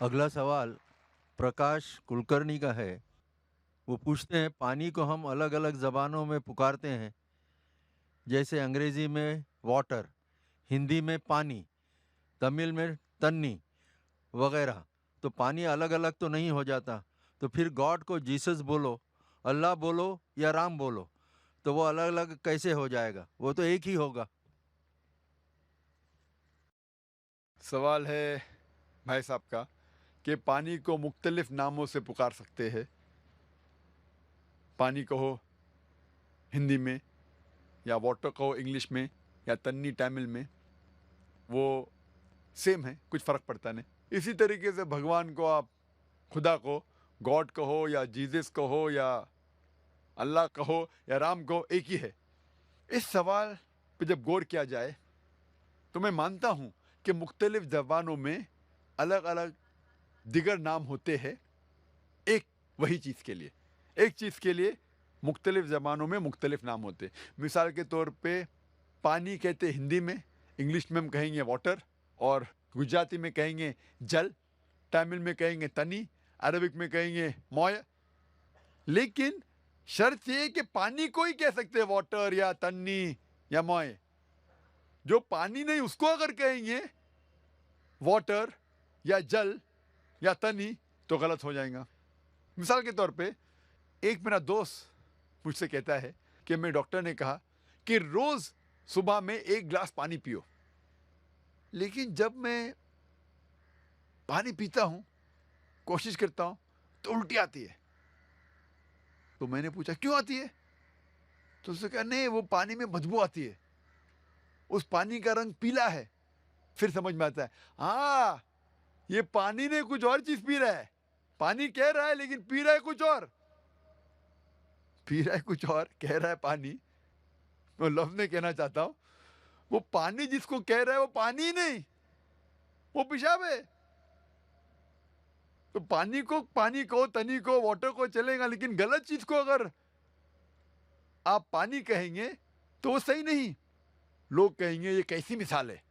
अगला सवाल प्रकाश कुलकर्णी का है। वो पूछते हैं, पानी को हम अलग अलग ज़बानों में पुकारते हैं, जैसे अंग्रेज़ी में वाटर, हिंदी में पानी, तमिल में तन्नी वगैरह। तो पानी अलग अलग तो नहीं हो जाता, तो फिर गॉड को जीसस बोलो, अल्लाह बोलो या राम बोलो, तो वो अलग अलग कैसे हो जाएगा? वो तो एक ही होगा। सवाल है भाई साहब का कि पानी को मुख्तलिफ नामों से पुकार सकते हैं। पानी कहो हिंदी में, या वाटर कहो इंग्लिश में, या तन्नी तमिल में, वो सेम है, कुछ फ़र्क पड़ता नहीं। इसी तरीके से भगवान को आप खुदा को गॉड कहो या जीसस कहो या अल्लाह कहो या राम कहो, एक ही है। इस सवाल पे जब गौर किया जाए तो मैं मानता हूँ कि मुख्तलिफ ज़बानों में अलग अलग दिगर नाम होते हैं एक वही चीज़ के लिए। एक चीज़ के लिए मुख्तलिफ ज़बानों में मुख्तलिफ नाम होते हैं। मिसाल के तौर पे पानी कहते हिंदी में, इंग्लिश में हम कहेंगे वाटर, और गुजराती में कहेंगे जल, तमिल में कहेंगे तनी, अरबिक में कहेंगे मोय। लेकिन शर्त ये है कि पानी को ही कह सकते हैं वाटर या तन्नी या मोय। जो पानी नहीं उसको अगर कहेंगे वाटर या जल या तनी तो गलत हो जाएगा। मिसाल के तौर पे एक मेरा दोस्त मुझसे कहता है कि मेरे डॉक्टर ने कहा कि रोज़ सुबह में 1 गिलास पानी पियो। लेकिन जब मैं पानी पीता हूँ, कोशिश करता हूँ, तो उल्टी आती है। तो मैंने पूछा क्यों आती है? तो उसने कहा नहीं, वो पानी में बदबू आती है, उस पानी का रंग पीला है। फिर समझ में आता है, हाँ, ये पानी ने कुछ और चीज़ पी रहा है। पानी कह रहा है लेकिन पी रहा है कुछ और। पी रहा है कुछ और, कह रहा है पानी। मैं लफ्ज़ में कहना चाहता हूँ, वो पानी जिसको कह रहा है वो पानी ही नहीं, वो पेशाब है। तो पानी को तनी को वाटर को चलेगा, लेकिन गलत चीज़ को अगर आप पानी कहेंगे तो वो सही नहीं। लोग कहेंगे ये कैसी मिसाल है,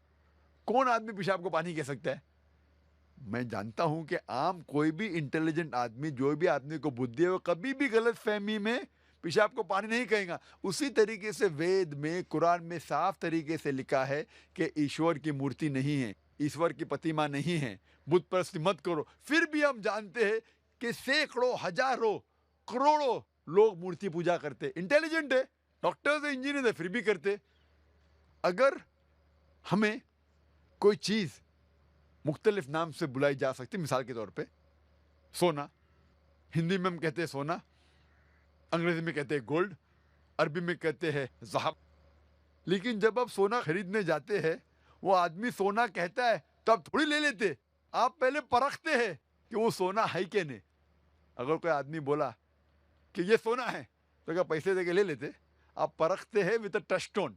कौन आदमी पेशाब को पानी कह सकता है? मैं जानता हूं कि आम कोई भी इंटेलिजेंट आदमी, जो भी आदमी को बुद्धि है, वो कभी भी गलत फहमी में पेशाब को पानी नहीं कहेगा। उसी तरीके से वेद में, कुरान में साफ तरीके से लिखा है कि ईश्वर की मूर्ति नहीं है, ईश्वर की प्रतिमा नहीं है, बुत परस्ती मत करो। फिर भी हम जानते हैं कि सैकड़ों, हजारों, करोड़ों लोग मूर्ति पूजा करते। इंटेलिजेंट है, डॉक्टर्स है, इंजीनियर है, फिर भी करते। अगर हमें कोई चीज़ मुख्तलिफ नाम से बुलाई जा सकती, मिसाल के तौर पे सोना, हिंदी में हम कहते हैं सोना, अंग्रेजी में कहते हैं गोल्ड, अरबी में कहते हैं ज़हब। लेकिन जब आप सोना खरीदने जाते हैं, वो आदमी सोना कहता है तो आप थोड़ी ले लेते, आप पहले परखते हैं कि वो सोना है कि नहीं। अगर कोई आदमी बोला कि ये सोना है तो क्या पैसे दे के ले लेते? आप परखते हैं विद अ टच स्टोन,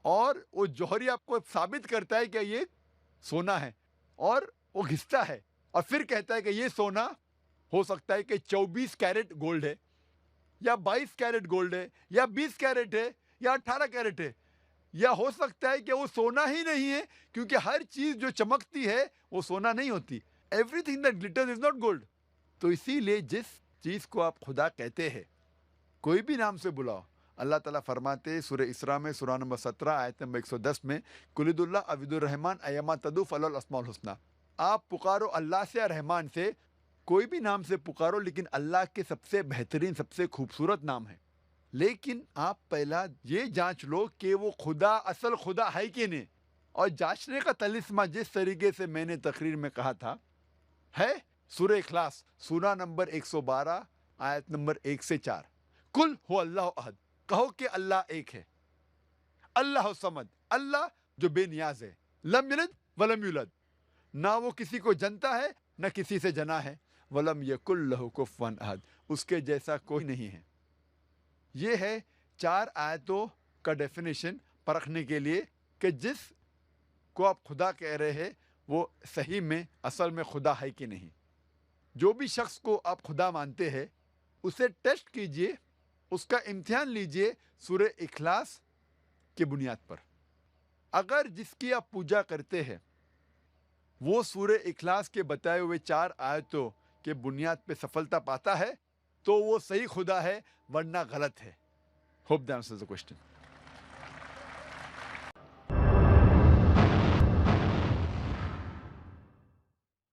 और वो जौहरी आपको साबित करता है कि ये सोना है, और वो घिसता है और फिर कहता है कि ये सोना हो सकता है कि 24 कैरेट गोल्ड है, या 22 कैरेट गोल्ड है, या 20 कैरेट है, या 18 कैरेट है, या हो सकता है कि वो सोना ही नहीं है, क्योंकि हर चीज़ जो चमकती है वो सोना नहीं होती। Everything that glitters is not gold. तो इसीलिए जिस चीज़ को आप खुदा कहते हैं, कोई भी नाम से बुलाओ। अल्लाह ताला फरमाते सूरह इसरा में, सूरा नंबर 17 आयत नंबर 110 में, कुलिदुल्लाह अविदुर रहमान अयमा तदु फलल अस्माउल हुस्ना। आप पुकारो अल्लाह से या रहमान से, कोई भी नाम से पुकारो, लेकिन अल्लाह के सबसे बेहतरीन, सबसे खूबसूरत नाम है। लेकिन आप पहला ये जांच लो कि वो खुदा असल खुदा है कि नहीं। और जांचने का तलिस्मा जिस तरीके से मैंने तकरीर में कहा था है सूरह इखलास, सूरा नंबर 112 आयत नंबर 1 से 4। कुल हो अल्लाह अहद, कहो कि अल्लाह एक है। अल्लाह समद, अल्लाह जो बेनियाज है। लम यलिद वलम यूलद, ना वो किसी को जनता है ना किसी से जना है। वलम यकुल लहु कुफुवन अहद, उसके जैसा कोई नहीं है। ये है 4 आयतों का डेफिनेशन परखने के लिए कि जिस को आप खुदा कह रहे हैं वो सही में असल में खुदा है कि नहीं। जो भी शख्स को आप खुदा मानते हैं उसे टेस्ट कीजिए, उसका इम्तिहान लीजिए सूरह इखलास की बुनियाद पर। अगर जिसकी आप पूजा करते हैं वो सूरह इखलास के बताए हुए 4 आयतों के बुनियाद पे सफलता पाता है तो वो सही खुदा है, वरना गलत है। Hope that answers the question.